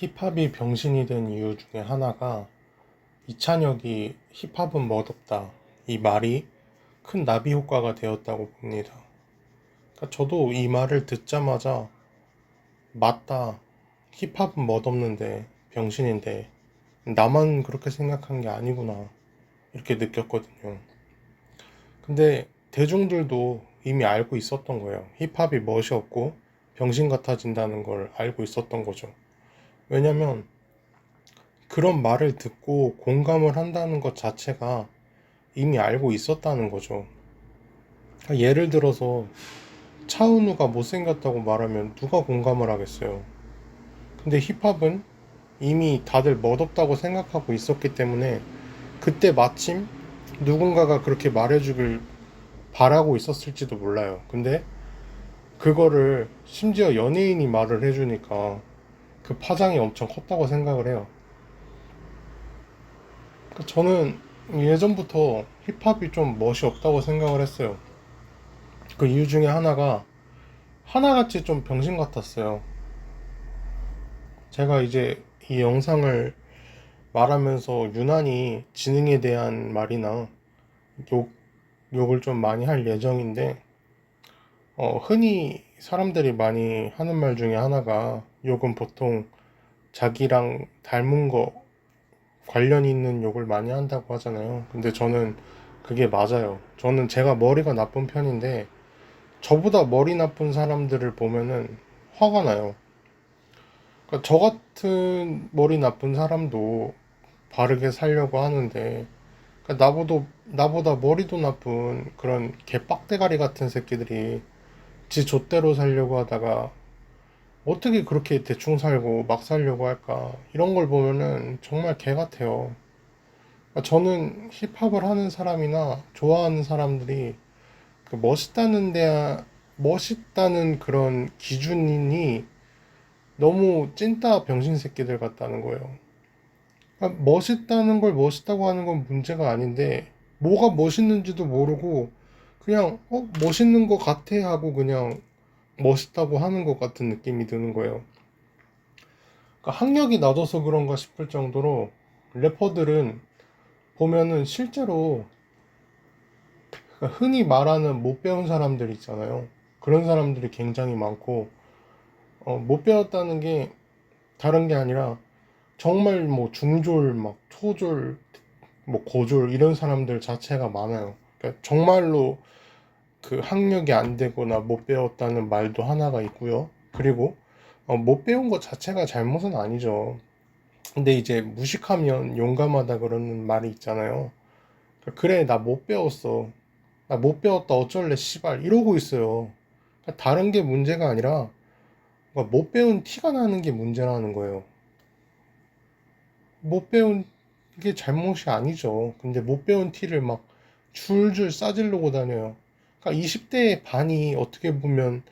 힙합이 병신이 된 이유 중에 하나가 이찬혁이 힙합은 멋없다 이 말이 큰 나비 효과가 되었다고 봅니다. 그러니까 저도 이 말을 듣자마자 맞다, 힙합은 멋없는데 병신인데 나만 그렇게 생각한 게 아니구나 이렇게 느꼈거든요. 근데 대중들도 이미 알고 있었던 거예요. 힙합이 멋이 없고 병신 같아진다는 걸 알고 있었던 거죠. 왜냐면 그런 말을 듣고 공감을 한다는 것 자체가 이미 알고 있었다는 거죠. 그러니까 예를 들어서 차은우가 못생겼다고 말하면 누가 공감을 하겠어요. 근데 힙합은 이미 다들 멋없다고 생각하고 있었기 때문에 그때 마침 누군가가 그렇게 말해주길 바라고 있었을지도 몰라요. 근데 그거를 심지어 연예인이 말을 해주니까 그 파장이 엄청 컸다고 생각을 해요. 그러니까 저는 예전부터 힙합이 좀 멋이 없다고 생각을 했어요. 그 이유 중에 하나가 하나같이 좀 병신 같았어요. 제가 이제 이 영상을 말하면서 유난히 지능에 대한 말이나 욕, 욕을 좀 많이 할 예정인데, 흔히 사람들이 많이 하는 말 중에 하나가 욕은 보통 자기랑 닮은 거 관련 있는 욕을 많이 한다고 하잖아요. 근데 저는 그게 맞아요. 저는 제가 머리가 나쁜 편인데 저보다 머리 나쁜 사람들을 보면은 화가 나요. 그러니까 저 같은 머리 나쁜 사람도 바르게 살려고 하는데, 그러니까 나보다 머리도 나쁜 그런 개빡대가리 같은 새끼들이 지 좆대로 살려고 하다가 어떻게 그렇게 대충 살고 막 살려고 할까? 이런 걸 보면은 정말 개 같아요. 그러니까 저는 힙합을 하는 사람이나 좋아하는 사람들이 그 멋있다는 그런 기준이 너무 찐따 병신 새끼들 같다는 거예요. 그러니까 멋있다는 걸 멋있다고 하는 건 문제가 아닌데 뭐가 멋있는지도 모르고 그냥 멋있는 것 같아 하고 그냥 멋있다고 하는 것 같은 느낌이 드는 거예요. 그러니까 학력이 낮아서 그런가 싶을 정도로 래퍼들은 보면은 실제로 그러니까 흔히 말하는 못 배운 사람들 있잖아요. 그런 사람들이 굉장히 많고 못 배웠다는 게 다른 게 아니라 정말 뭐 중졸, 막 초졸, 뭐 고졸 이런 사람들 자체가 많아요. 그러니까 정말로 그 학력이 안 되거나 못 배웠다는 말도 하나가 있고요. 그리고 못 배운 것 자체가 잘못은 아니죠. 근데 이제 무식하면 용감하다 그러는 말이 있잖아요. 그러니까 그래 나 못 배웠어. 나 못 배웠다 어쩔래 씨발 이러고 있어요. 그러니까 다른 게 문제가 아니라 그러니까 못 배운 티가 나는 게 문제라는 거예요. 못 배운 게 잘못이 아니죠. 근데 못 배운 티를 막 줄줄 싸지르고 다녀요. 그러니까 20대의 반이 어떻게 보면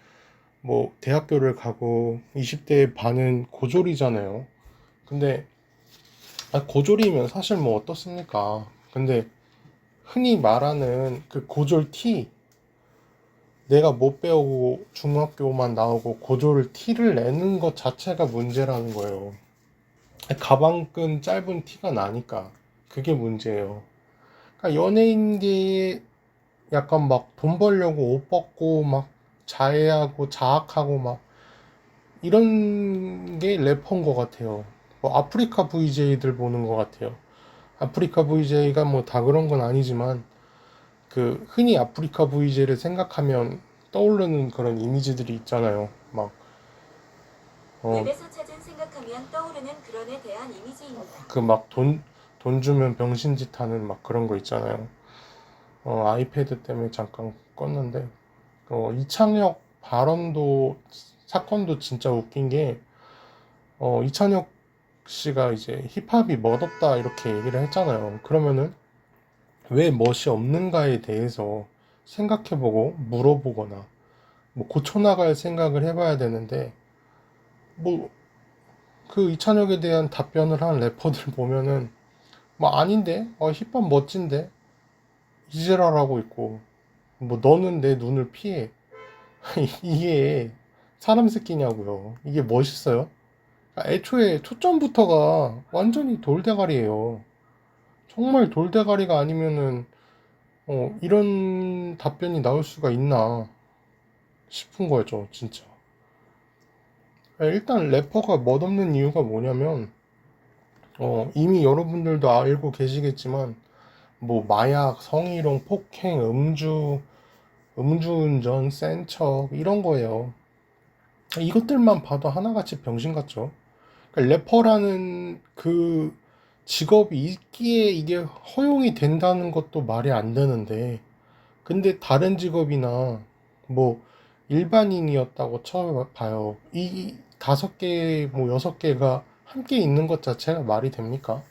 뭐 대학교를 가고 20대의 반은 고졸이잖아요. 근데 고졸이면 사실 뭐 어떻습니까? 근데 흔히 말하는 그 고졸 티, 내가 못 배우고 중학교만 나오고 고졸 티를 내는 것 자체가 문제라는 거예요. 가방끈 짧은 티가 나니까 그게 문제예요. 그러니까 연예인계에 약간 막 돈 벌려고 옷 벗고 막 자해하고 자학하고 막 이런 게 래퍼인 것 같아요. 뭐 아프리카 VJ들 보는 것 같아요. 아프리카 VJ가 뭐 다 그런 건 아니지만 그 흔히 아프리카 VJ를 생각하면 떠오르는 그런 이미지들이 있잖아요. 막 웹에서 찾은 생각하면 떠오르는 그런에 대한 이미지입니다. 그 막 돈 주면 병신짓 하는 막 그런 거 있잖아요. 아이패드 때문에 잠깐 껐는데 이창혁 발언도 사건도 진짜 웃긴 게 이찬혁 씨가 이제 힙합이 멋없다 이렇게 얘기를 했잖아요. 그러면은 왜 멋이 없는가에 대해서 생각해보고 물어보거나 뭐 고쳐나갈 생각을 해봐야 되는데 뭐 그 이찬혁에 대한 답변을 한 래퍼들 보면은 뭐 아닌데 힙합 멋진데 이지랄하고 있고 뭐 너는 내 눈을 피해 이게 사람 새끼냐고요. 이게 멋있어요? 애초에 초점부터가 완전히 돌대가리예요. 정말 돌대가리가 아니면은 이런 답변이 나올 수가 있나 싶은 거죠, 진짜. 일단 래퍼가 멋없는 이유가 뭐냐면 이미 여러분들도 알고 계시겠지만 뭐 마약, 성희롱, 폭행, 음주운전, 센 척 이런 거예요. 이것들만 봐도 하나같이 병신 같죠. 그러니까 래퍼라는 그 직업이 있기에 이게 허용이 된다는 것도 말이 안 되는데, 근데 다른 직업이나 뭐 일반인이었다고 쳐봐요. 이 다섯 개, 뭐 여섯 개가 함께 있는 것 자체가 말이 됩니까?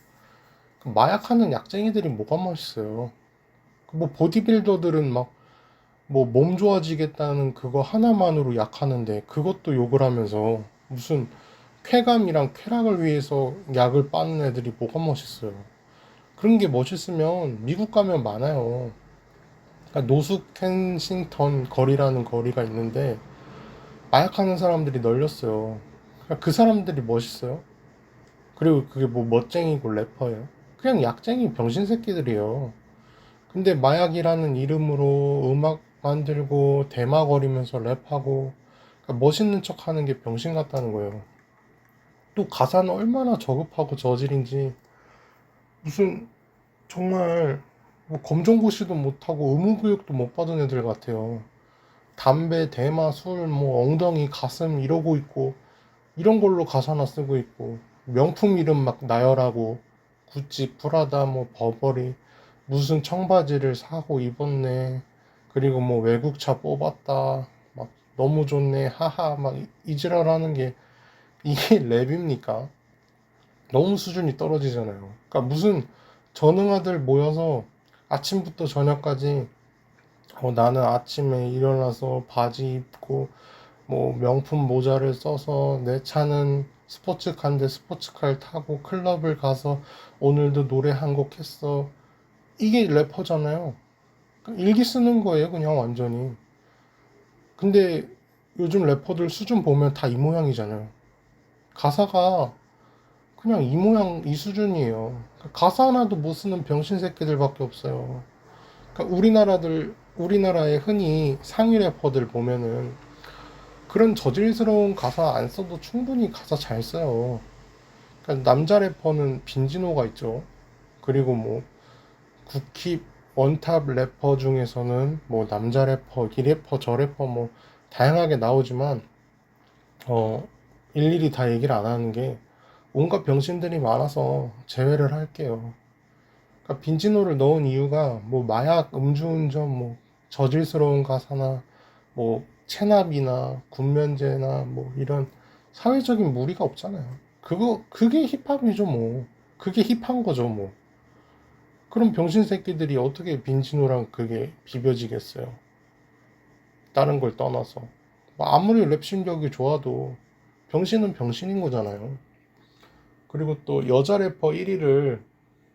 마약하는 약쟁이들이 뭐가 멋있어요. 뭐 보디빌더들은 막 뭐 몸 좋아지겠다는 그거 하나만으로 약하는데 그것도 욕을 하면서 무슨 쾌감이랑 쾌락을 위해서 약을 빠는 애들이 뭐가 멋있어요. 그런 게 멋있으면 미국 가면 많아요. 그러니까 노스 켄싱턴 거리라는 거리가 있는데 마약하는 사람들이 널렸어요. 그러니까 그 사람들이 멋있어요. 그리고 그게 뭐 멋쟁이고 래퍼예요. 그냥 약쟁이 병신 새끼들이에요. 근데 마약이라는 이름으로 음악 만들고 대마거리면서 랩하고 그러니까 멋있는 척 하는 게 병신 같다는 거예요. 또 가사는 얼마나 저급하고 저질인지 무슨 정말 뭐 검정고시도 못하고 의무교육도 못 받은 애들 같아요. 담배, 대마, 술, 뭐 엉덩이, 가슴 이러고 있고 이런 걸로 가사나 쓰고 있고 명품 이름 막 나열하고 구찌, 프라다, 뭐 버버리 무슨 청바지를 사고 입었네. 그리고 뭐 외국차 뽑았다. 막 너무 좋네. 하하 막 이지랄하는 게 이게 랩입니까? 너무 수준이 떨어지잖아요. 그러니까 무슨 전응아들 모여서 아침부터 저녁까지 나는 아침에 일어나서 바지 입고 뭐 명품 모자를 써서 내 차는 스포츠카인데 스포츠카를 타고 클럽을 가서 오늘도 노래 한 곡 했어. 이게 래퍼잖아요. 그러니까 일기 쓰는 거예요, 그냥 완전히. 근데 요즘 래퍼들 수준 보면 다 이 모양이잖아요. 가사가 그냥 이 모양, 이 수준이에요. 그러니까 가사 하나도 못 쓰는 병신 새끼들밖에 없어요. 그러니까 우리나라의 흔히 상위 래퍼들 보면은 그런 저질스러운 가사 안 써도 충분히 가사 잘 써요. 그러니까 남자 래퍼는 빈지노가 있죠. 그리고 뭐 국힙 원탑 래퍼 중에서는 뭐 남자 래퍼, 이 래퍼, 저 래퍼 뭐 다양하게 나오지만 어 일일이 다 얘기를 안 하는 게 온갖 병신들이 많아서 제외를 할게요. 그러니까 빈지노를 넣은 이유가 뭐 마약, 음주운전, 뭐 저질스러운 가사나 뭐 체납이나 군면제나 뭐 이런 사회적인 무리가 없잖아요. 그게 힙합이죠 뭐. 그게 힙한 거죠 뭐. 그럼 병신 새끼들이 어떻게 빈지노랑 그게 비벼지겠어요? 다른 걸 떠나서. 뭐 아무리 랩 실력이 좋아도 병신은 병신인 거잖아요. 그리고 또 여자 래퍼 1위를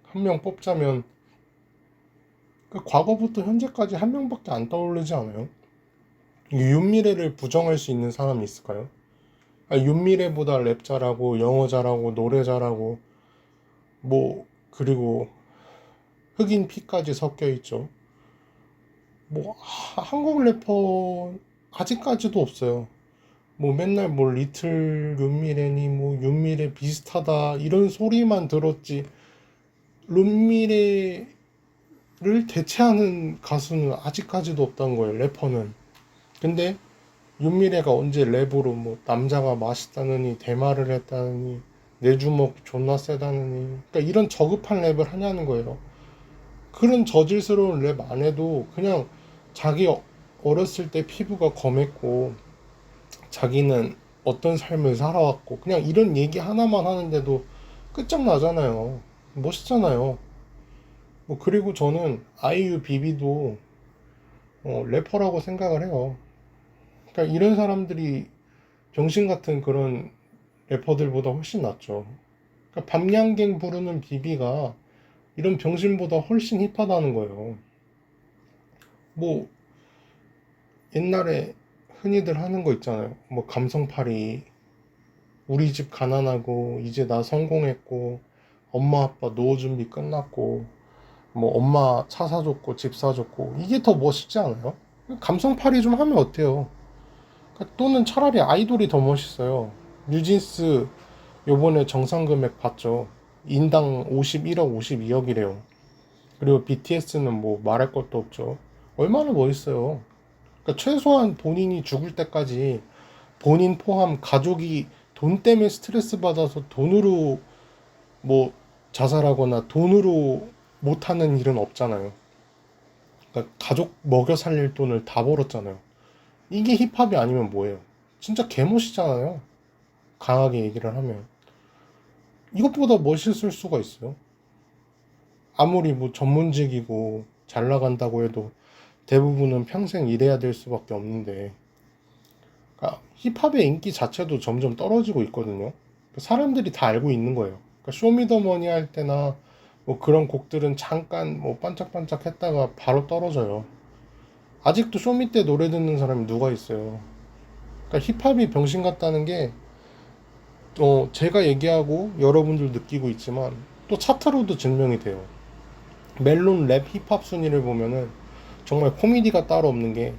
한 명 뽑자면 그 과거부터 현재까지 한 명밖에 안 떠오르지 않아요? 윤미래를 부정할 수 있는 사람이 있을까요? 윤미래보다 랩 잘하고 영어 잘하고 노래 잘하고 뭐 그리고 흑인 피까지 섞여 있죠. 뭐 한국 래퍼 아직까지도 없어요. 뭐 맨날 뭐 리틀 윤미래니 뭐 윤미래 비슷하다 이런 소리만 들었지 윤미래를 대체하는 가수는 아직까지도 없다는 거예요, 래퍼는. 근데 윤미래가 언제 랩으로 뭐 남자가 맛있다느니 대마를 했다느니 내 주먹 존나 세다느니 그러니까 이런 저급한 랩을 하냐는 거예요. 그런 저질스러운 랩 안 해도 그냥 자기 어렸을 때 피부가 검했고 자기는 어떤 삶을 살아왔고 그냥 이런 얘기 하나만 하는데도 끝장나잖아요. 멋있잖아요. 뭐 그리고 저는 아이유 비비도 래퍼라고 생각을 해요. 그러니까 이런 사람들이 병신 같은 그런 래퍼들보다 훨씬 낫죠. 그러니까 밤양갱 부르는 비비가 이런 병신보다 훨씬 힙하다는 거예요. 뭐 옛날에 흔히들 하는 거 있잖아요. 뭐 감성파리 우리 집 가난하고 이제 나 성공했고 엄마 아빠 노후 준비 끝났고 뭐 엄마 차 사줬고 집 사줬고 이게 더 멋있지 않아요? 감성팔이 좀 하면 어때요? 그러니까 또는 차라리 아이돌이 더 멋있어요. 뉴진스 요번에 정상 금액 봤죠? 인당 51억 52억이래요. 그리고 BTS는 뭐 말할 것도 없죠. 얼마나 멋있어요. 그러니까 최소한 본인이 죽을 때까지 본인 포함 가족이 돈 때문에 스트레스 받아서 돈으로 뭐 자살하거나 돈으로 못하는 일은 없잖아요. 그러니까 가족 먹여 살릴 돈을 다 벌었잖아요. 이게 힙합이 아니면 뭐예요? 진짜 개멋이잖아요. 강하게 얘기를 하면. 이것보다 멋있을 수가 있어요. 아무리 뭐 전문직이고 잘 나간다고 해도 대부분은 평생 일해야 될 수밖에 없는데, 그러니까 힙합의 인기 자체도 점점 떨어지고 있거든요. 사람들이 다 알고 있는 거예요. 그러니까 쇼미더머니 할 때나 뭐 그런 곡들은 잠깐 뭐 반짝반짝 했다가 바로 떨어져요. 아직도 쇼미 때 노래 듣는 사람이 누가 있어요. 그러니까 힙합이 병신 같다는 게 제가 얘기하고 여러분들 느끼고 있지만 또 차트로도 증명이 돼요. 멜론 랩 힙합 순위를 보면은 정말 코미디가 따로 없는 게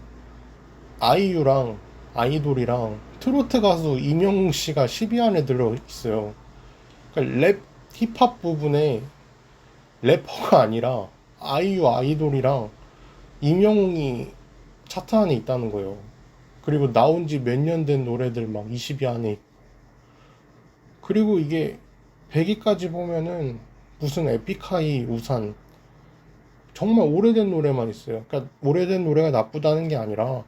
아이유랑 아이돌이랑 트로트 가수 임영웅 씨가 10위 안에 들어 있어요. 그러니까 랩 힙합 부분에 래퍼가 아니라 아이유 아이돌이랑 임영웅이 차트 안에 있다는 거예요. 그리고 나온 지 몇 년 된 노래들 막 20위 안에 있고. 그리고 이게 100위까지 보면은 무슨 에픽하이 우산 정말 오래된 노래만 있어요. 그러니까 오래된 노래가 나쁘다는 게 아니라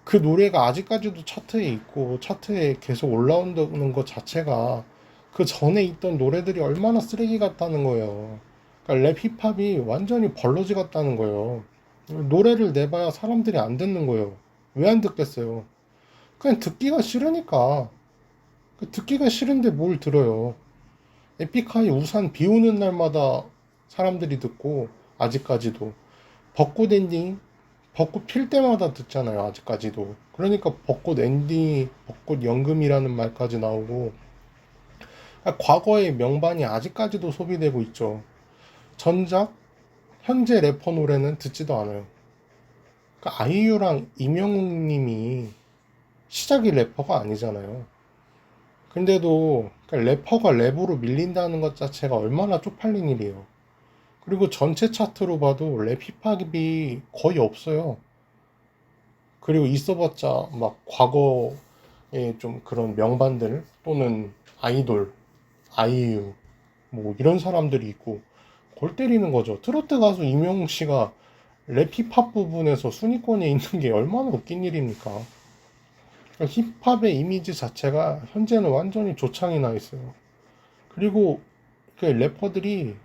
그 노래가 아직까지도 차트에 있고 차트에 계속 올라온다는 것 자체가 그 전에 있던 노래들이 얼마나 쓰레기 같다는 거예요. 그러니까 랩 힙합이 완전히 벌러지 같다는 거예요. 노래를 내봐야 사람들이 안 듣는 거예요. 왜 안 듣겠어요? 그냥 듣기가 싫으니까. 듣기가 싫은데 뭘 들어요? 에픽하이 우산 비 오는 날마다 사람들이 듣고 아직까지도 벚꽃 엔딩 벚꽃 필 때마다 듣잖아요. 아직까지도. 그러니까 벚꽃 엔딩 벚꽃 연금이라는 말까지 나오고 과거의 명반이 아직까지도 소비되고 있죠. 전작 현재 래퍼 노래는 듣지도 않아요. 그러니까 아이유랑 임영웅 님이 시작이 래퍼가 아니잖아요. 근데도 그러니까 래퍼가 랩으로 밀린다는 것 자체가 얼마나 쪽팔린 일이에요. 그리고 전체 차트로 봐도 랩 힙합이 거의 없어요. 그리고 있어봤자 막 과거에 좀 그런 명반들 또는 아이돌, 아이유 뭐 이런 사람들이 있고 골 때리는 거죠. 트로트 가수 임영웅 씨가 랩 힙합 부분에서 순위권에 있는 게 얼마나 웃긴 일입니까? 그러니까 힙합의 이미지 자체가 현재는 완전히 조창이 나 있어요. 그리고 그 래퍼들이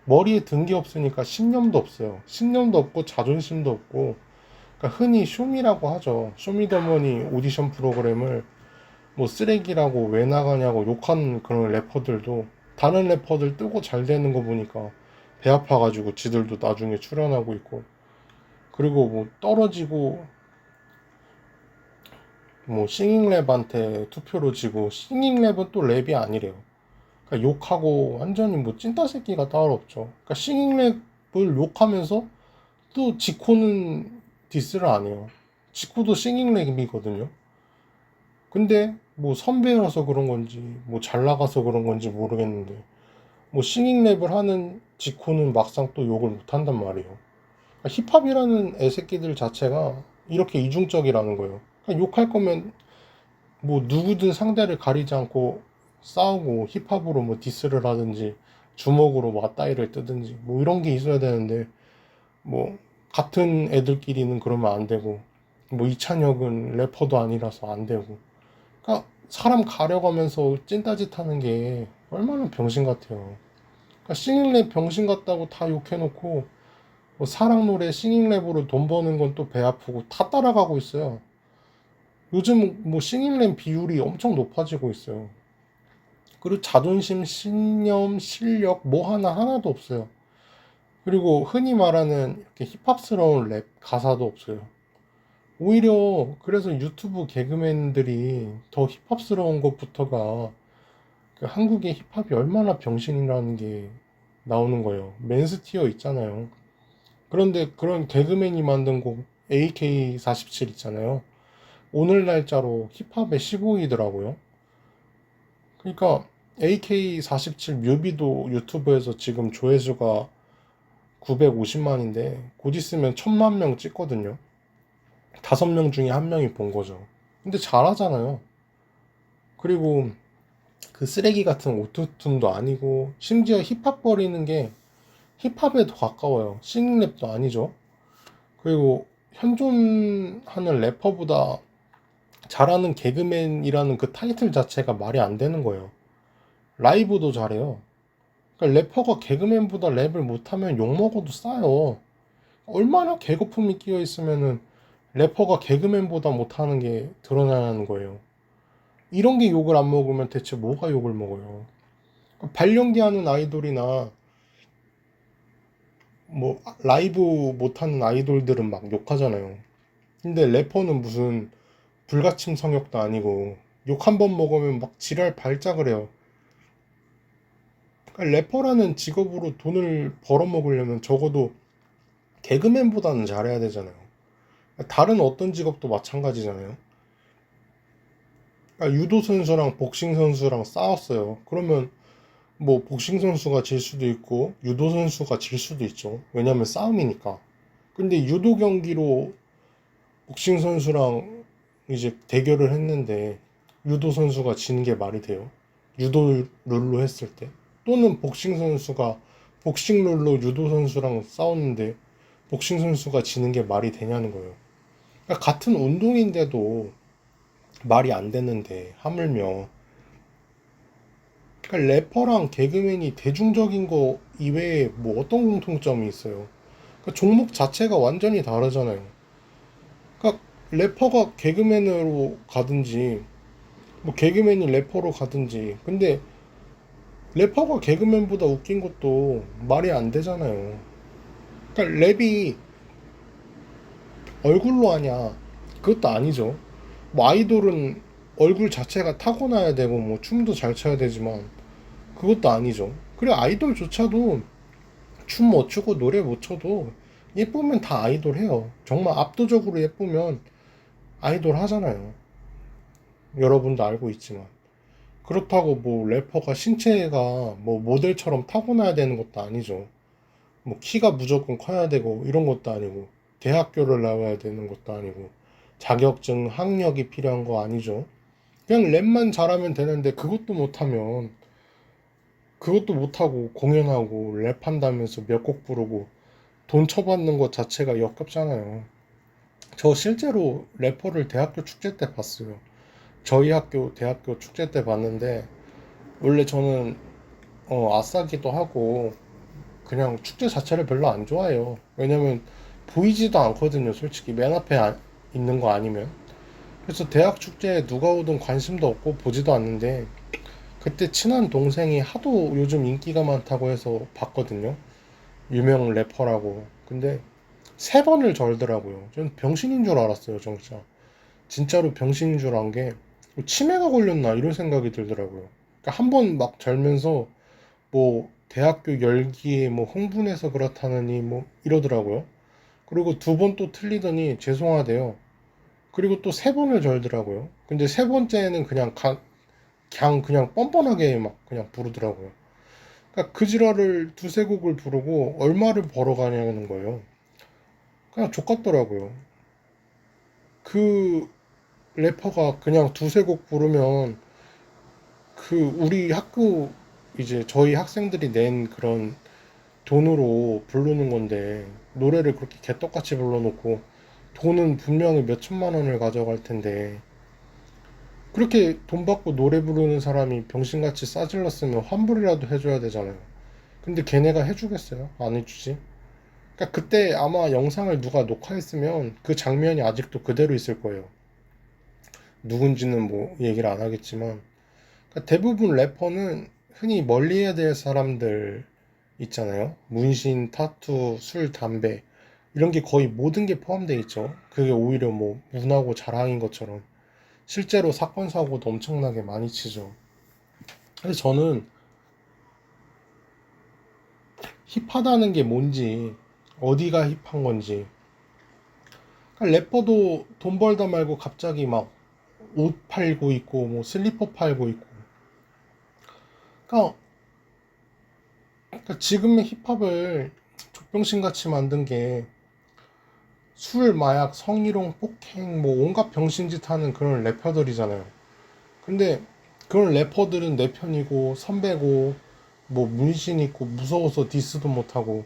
머리에 든 게 없으니까 신념도 없어요. 신념도 없고 자존심도 없고, 그러니까 흔히 쇼미라고 하죠. 쇼미더머니 오디션 프로그램을 뭐 쓰레기라고 왜 나가냐고 욕한 그런 래퍼들도 다른 래퍼들 뜨고 잘 되는 거 보니까 배 아파가지고 지들도 나중에 출연하고 있고, 그리고 뭐 떨어지고 뭐 싱잉랩한테 투표로 지고 싱잉랩은 또 랩이 아니래요. 그러니까 욕하고 완전히 뭐 찐따 새끼가 따로 없죠. 그러니까 싱잉랩을 욕하면서 또 지코는 디스를 안 해요. 지코도 싱잉랩이거든요. 근데 뭐 선배라서 그런 건지 뭐 잘 나가서 그런 건지 모르겠는데 뭐 싱잉랩을 하는 지코는 막상 또 욕을 못 한단 말이에요. 그러니까 힙합이라는 애새끼들 자체가 이렇게 이중적이라는 거예요. 그러니까 욕할 거면 뭐 누구든 상대를 가리지 않고 싸우고 힙합으로 뭐 디스를 하든지 주먹으로 뭐 맞다이를 뜨든지 뭐 이런 게 있어야 되는데 뭐 같은 애들끼리는 그러면 안 되고 뭐 이찬혁은 래퍼도 아니라서 안 되고 그러니까 사람 가려가면서 찐따짓 하는 게 얼마나 병신 같아요. 그러니까 싱잉랩 병신 같다고 다 욕해놓고 뭐 사랑 노래 싱잉랩으로 돈 버는 건 또 배 아프고 다 따라가고 있어요. 요즘 뭐 싱잉랩 비율이 엄청 높아지고 있어요. 그리고 자존심, 신념, 실력 뭐 하나도 없어요. 그리고 흔히 말하는 이렇게 힙합스러운 랩 가사도 없어요. 오히려 그래서 유튜브 개그맨들이 더 힙합스러운 것부터가 그 한국의 힙합이 얼마나 병신이라는 게 나오는 거예요. 맨스티어 있잖아요. 그런데 그런 개그맨이 만든 곡 AK47 있잖아요. 오늘 날짜로 힙합의 15위더라고요. 그러니까 AK47 뮤비도 유튜브에서 지금 조회수가 950만인데 곧 있으면 1000만 명 찍거든요. 5명 중에 1명이 본 거죠. 근데 잘하잖아요. 그리고 그 쓰레기 같은 오토튠도 아니고 심지어 힙합 거리는 게 힙합에 더 가까워요. 싱랩도 아니죠. 그리고 현존하는 래퍼보다 잘하는 개그맨이라는 그 타이틀 자체가 말이 안 되는 거예요. 라이브도 잘해요. 그러니까 래퍼가 개그맨보다 랩을 못하면 욕먹어도 싸요. 얼마나 개거품이 끼어 있으면은 래퍼가 개그맨보다 못하는 게 드러나는 거예요. 이런 게 욕을 안 먹으면 대체 뭐가 욕을 먹어요? 발연기 하는 아이돌이나 뭐 라이브 못하는 아이돌들은 막 욕하잖아요. 근데 래퍼는 무슨 불가침 성역도 아니고 욕 한 번 먹으면 막 지랄 발작을 해요. 그러니까 래퍼라는 직업으로 돈을 벌어먹으려면 적어도 개그맨보다는 잘해야 되잖아요. 다른 어떤 직업도 마찬가지잖아요. 그러니까 유도 선수랑 복싱 선수랑 싸웠어요. 그러면 뭐 복싱 선수가 질 수도 있고 유도 선수가 질 수도 있죠. 왜냐면 싸움이니까. 근데 유도 경기로 복싱 선수랑 이제 대결을 했는데 유도 선수가 지는 게 말이 돼요? 유도 룰로 했을 때. 또는 복싱 선수가 복싱 룰로 유도 선수랑 싸웠는데 복싱 선수가 지는 게 말이 되냐는 거예요. 그러니까 같은 운동인데도 말이 안 되는데 하물며 그러니까 래퍼랑 개그맨이 대중적인 거 이외에 뭐 어떤 공통점이 있어요? 그러니까 종목 자체가 완전히 다르잖아요. 그러니까 래퍼가 개그맨으로 가든지 뭐 개그맨이 래퍼로 가든지 근데 래퍼가 개그맨보다 웃긴 것도 말이 안 되잖아요. 그러니까 랩이 얼굴로 하냐 그것도 아니죠. 뭐 아이돌은 얼굴 자체가 타고나야 되고 뭐 춤도 잘 춰야 되지만 그것도 아니죠. 그래 아이돌조차도 춤 못 추고 노래 못 춰도 예쁘면 다 아이돌 해요. 정말 압도적으로 예쁘면 아이돌 하잖아요. 여러분도 알고 있지만. 그렇다고 뭐 래퍼가 신체가 뭐 모델처럼 타고나야 되는 것도 아니죠. 뭐 키가 무조건 커야 되고 이런 것도 아니고 대학교를 나와야 되는 것도 아니고 자격증 학력이 필요한 거 아니죠. 그냥 랩만 잘하면 되는데 그것도 못하고 공연하고 랩한다면서 몇 곡 부르고 돈 쳐받는 것 자체가 역겹잖아요. 저 실제로 래퍼를 대학교 축제 때 봤어요. 저희 학교 대학교 축제 때 봤는데 원래 저는 아싸기도 하고 그냥 축제 자체를 별로 안 좋아해요. 왜냐면 보이지도 않거든요. 솔직히 맨 앞에 있는 거 아니면. 그래서 대학 축제에 누가 오든 관심도 없고 보지도 않는데 그때 친한 동생이 하도 요즘 인기가 많다고 해서 봤거든요. 유명 래퍼라고. 근데 3번을 절더라고요. 전 병신인 줄 알았어요, 진짜. 진짜로 병신인 줄 안 게 치매가 걸렸나 이런 생각이 들더라고요. 그러니까 한 번 막 절면서 뭐 대학교 열기에 뭐 흥분해서 그렇다느니 뭐 이러더라고요. 그리고 2번 또 틀리더니 죄송하대요. 그리고 또 3번을 절더라고요. 근데 3번째는 그냥 뻔뻔하게 막 그냥 부르더라고요. 그러니까 그 지랄을 2, 3곡을 부르고 얼마를 벌어가냐는 거예요. 그냥 족같더라고요. 그 래퍼가 그냥 2, 3곡 부르면 그 우리 학교 이제 저희 학생들이 낸 그런 돈으로 부르는 건데 노래를 그렇게 개떡같이 불러놓고 돈은 분명히 몇 천만 원을 가져갈 텐데 그렇게 돈 받고 노래 부르는 사람이 병신같이 싸질렀으면 환불이라도 해줘야 되잖아요. 근데 걔네가 해주겠어요? 안 해주지. 그러니까 그때 아마 영상을 누가 녹화했으면 그 장면이 아직도 그대로 있을 거예요. 누군지는 뭐 얘기를 안 하겠지만 그러니까 대부분 래퍼는 흔히 멀리해야 될 사람들 있잖아요. 문신, 타투, 술, 담배 이런 게 거의 모든 게 포함되어 있죠. 그게 오히려 뭐 문화고 자랑인 것처럼 실제로 사건 사고도 엄청나게 많이 치죠. 그래서 저는 힙하다는 게 뭔지, 어디가 힙한 건지. 그러니까 래퍼도 돈 벌다 말고 갑자기 막 옷 팔고 있고 뭐 슬리퍼 팔고 있고. 그러니까, 지금의 힙합을 족병신 같이 만든 게 술, 마약, 성희롱, 폭행 뭐 온갖 병신짓 하는 그런 래퍼들이잖아요. 근데 그런 래퍼들은 내 편이고 선배고 뭐 문신 있고 무서워서 디스도 못하고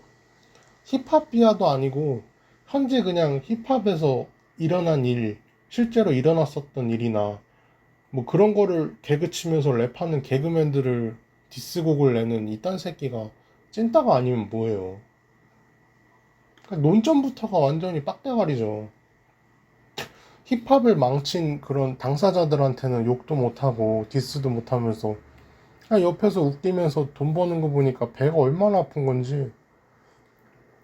힙합 비하도 아니고 현재 그냥 힙합에서 일어난 일, 실제로 일어났었던 일이나 뭐 그런 거를 개그치면서 랩하는 개그맨들을 디스곡을 내는 이딴 새끼가 찐따가 아니면 뭐예요. 그러니까 논점부터가 완전히 빡대가리죠. 힙합을 망친 그런 당사자들한테는 욕도 못하고 디스도 못하면서 그냥 옆에서 웃기면서 돈 버는 거 보니까 배가 얼마나 아픈 건지.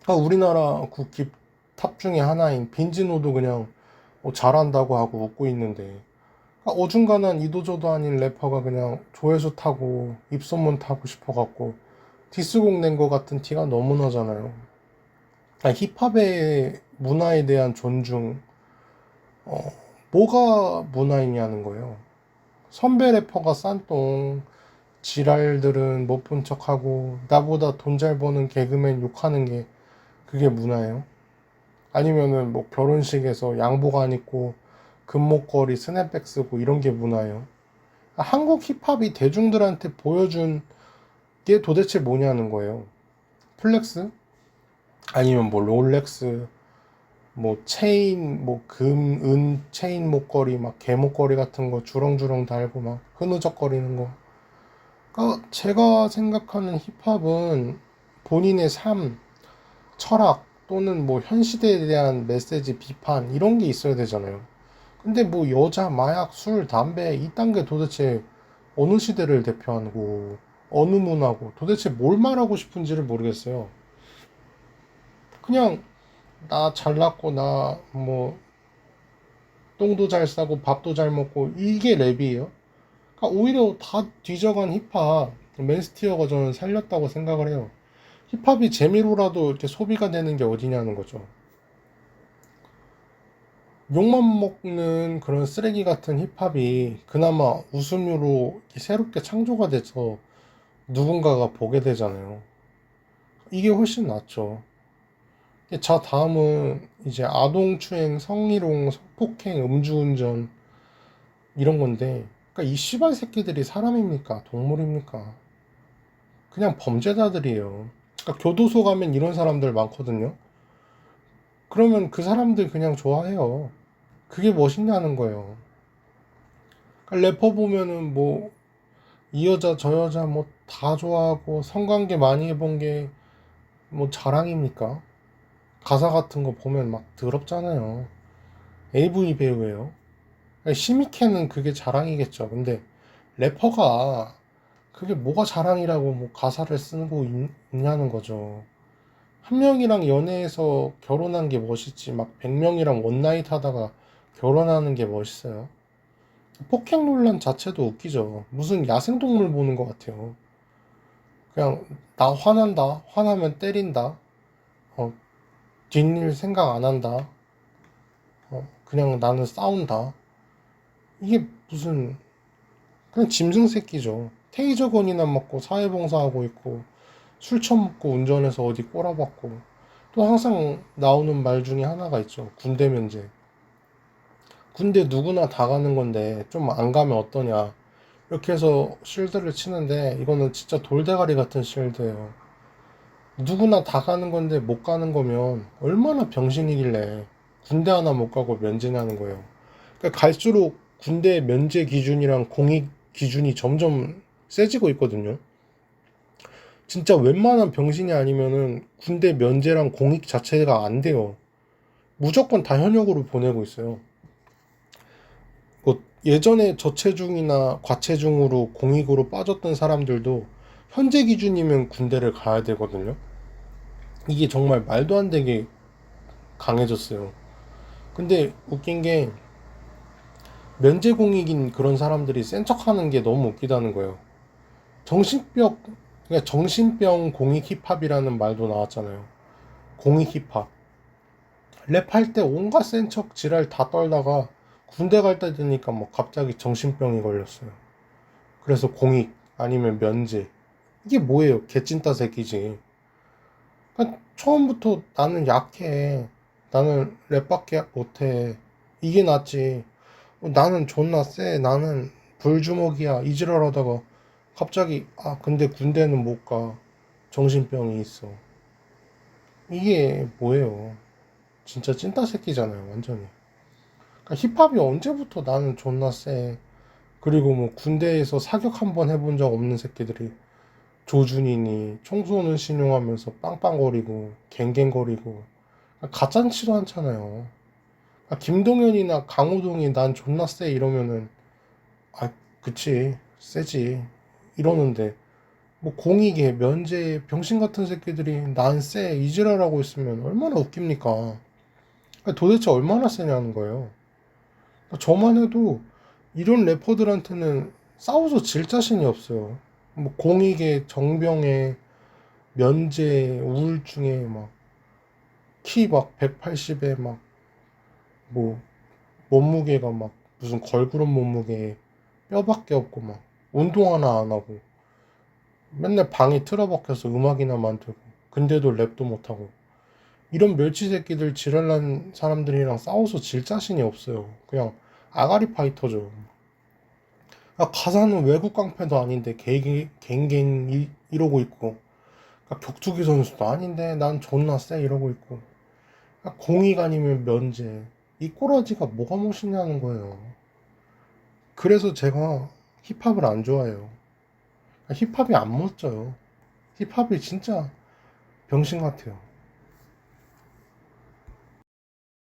우리나라 국기 탑 중에 하나인 빈지노도 그냥 잘한다고 하고 웃고 있는데 어중간한 이도저도 아닌 래퍼가 그냥 조회수 타고 입소문 타고 싶어갖고 디스곡 낸 거 같은 티가 너무 나잖아요. 힙합의 문화에 대한 존중, 어, 뭐가 문화이냐는 거예요. 선배 래퍼가 싼똥, 지랄들은 못 본 척하고 나보다 돈 잘 버는 개그맨 욕하는 게 그게 문화예요? 아니면은 뭐 결혼식에서 양복 안 입고 금목걸이 스냅백 쓰고 이런 게 문화예요? 한국 힙합이 대중들한테 보여준 게 도대체 뭐냐는 거예요. 플렉스? 아니면 뭐 롤렉스, 뭐 체인, 뭐 금, 은, 체인 목걸이, 막 개목걸이 같은 거 주렁주렁 달고 막 흐느적거리는 거. 그러니까 제가 생각하는 힙합은 본인의 삶, 철학 또는 뭐 현 시대에 대한 메시지, 비판 이런 게 있어야 되잖아요. 근데 뭐 여자, 마약, 술, 담배 이딴 게 도대체 어느 시대를 대표하고 어느 문화고 도대체 뭘 말하고 싶은지를 모르겠어요. 그냥 나 잘났고 나 뭐 똥도 잘 싸고 밥도 잘 먹고 이게 랩이에요. 그러니까 오히려 다 뒤져간 힙합 맨스티어가 저는 살렸다고 생각을 해요. 힙합이 재미로라도 이렇게 소비가 되는 게 어디냐는 거죠. 욕만 먹는 그런 쓰레기 같은 힙합이 그나마 웃음으로 새롭게 창조가 돼서 누군가가 보게 되잖아요. 이게 훨씬 낫죠. 자, 다음은 이제 아동추행, 성희롱, 성폭행, 음주운전 이런 건데, 그러니까 이 씨발 새끼들이 사람입니까? 동물입니까? 그냥 범죄자들이에요. 그러니까 교도소 가면 이런 사람들 많거든요. 그러면 그 사람들 그냥 좋아해요. 그게 멋있냐는 거예요. 그러니까 래퍼 보면은 뭐 이 여자 저 여자 뭐 다 좋아하고 성관계 많이 해본 게 뭐 자랑입니까? 가사 같은 거 보면 막 더럽잖아요. AV 배우예요. 시미케는 그게 자랑이겠죠. 근데 래퍼가 그게 뭐가 자랑이라고 뭐 가사를 쓰고 있냐는 거죠. 한 명이랑 연애해서 결혼한 게 멋있지 막 100명이랑 원나잇 하다가 결혼하는 게 멋있어요. 폭행 논란 자체도 웃기죠. 무슨 야생동물 보는 것 같아요. 그냥 나 화난다, 화나면 때린다, 어, 뒷일 생각 안 한다, 그냥 나는 싸운다. 이게 무슨 그냥 짐승 새끼죠. 테이저건이나 먹고 사회봉사하고 있고 술 처먹고 운전해서 어디 꼬라박고 또 항상 나오는 말 중에 하나가 있죠. 군대 면제. 군대 누구나 다 가는 건데 좀 안 가면 어떠냐. 이렇게 해서 실드를 치는데 이거는 진짜 돌대가리 같은 실드예요. 누구나 다 가는 건데 못 가는 거면 얼마나 병신이길래 군대 하나 못 가고 면제냐는 거예요. 그러니까 갈수록 군대 면제 기준이랑 공익 기준이 점점 세지고 있거든요. 진짜 웬만한 병신이 아니면은 군대 면제랑 공익 자체가 안 돼요. 무조건 다 현역으로 보내고 있어요. 뭐 예전에 저체중이나 과체중으로 공익으로 빠졌던 사람들도 현재 기준이면 군대를 가야 되거든요. 이게 정말 말도 안 되게 강해졌어요. 근데 웃긴 게 면제공익인 그런 사람들이 센 척하는 게 너무 웃기다는 거예요. 정신병, 그러니까 정신병 공익 힙합이라는 말도 나왔잖아요. 공익 힙합. 랩할 때 온갖 센 척 지랄 다 떨다가 군대 갈 때 되니까 뭐 갑자기 정신병이 걸렸어요. 그래서 공익 아니면 면제. 이게 뭐예요? 개찐따 새끼지. 그러니까 처음부터 나는 약해. 나는 랩밖에 못해. 이게 낫지. 나는 존나 쎄. 나는 불주먹이야. 이지랄 하다가 갑자기 근데 군대는 못 가. 정신병이 있어. 이게 뭐예요? 진짜 찐따 새끼잖아요. 완전히. 그러니까 힙합이 언제부터 나는 존나 쎄. 그리고 뭐 군대에서 사격 한번 해본 적 없는 새끼들이 조준이니 총소는 신용하면서 빵빵거리고 갱갱거리고 가짠치도 않잖아요. 김동현이나 강호동이 난 존나 쎄 이러면은 그치 세지 이러는데 뭐 공익에 면제 병신 같은 새끼들이 난 쎄 이지랄하고 있으면 얼마나 웃깁니까? 도대체 얼마나 세냐는 거예요. 저만 해도 이런 래퍼들한테는 싸워서 질 자신이 없어요. 뭐 공익에 정병에 면제 우울증에 막 키 막 180에 막 뭐 몸무게가 막 무슨 걸그룹 몸무게 뼈밖에 없고 막 운동 하나 안 하고 맨날 방에 틀어박혀서 음악이나 만들고 근데도 랩도 못하고 이런 멸치 새끼들 지랄난 사람들이랑 싸워서 질 자신이 없어요. 그냥 아가리 파이터죠. 가사는 외국 깡패도 아닌데 갱갱 이러고 있고 격투기 선수도 아닌데 난 존나 쎄 이러고 있고 공익 아니면 면제 이 꼬라지가 뭐가 멋있냐는 거예요. 그래서 제가 힙합을 안 좋아해요. 힙합이 안 멋져요. 힙합이 진짜 병신 같아요.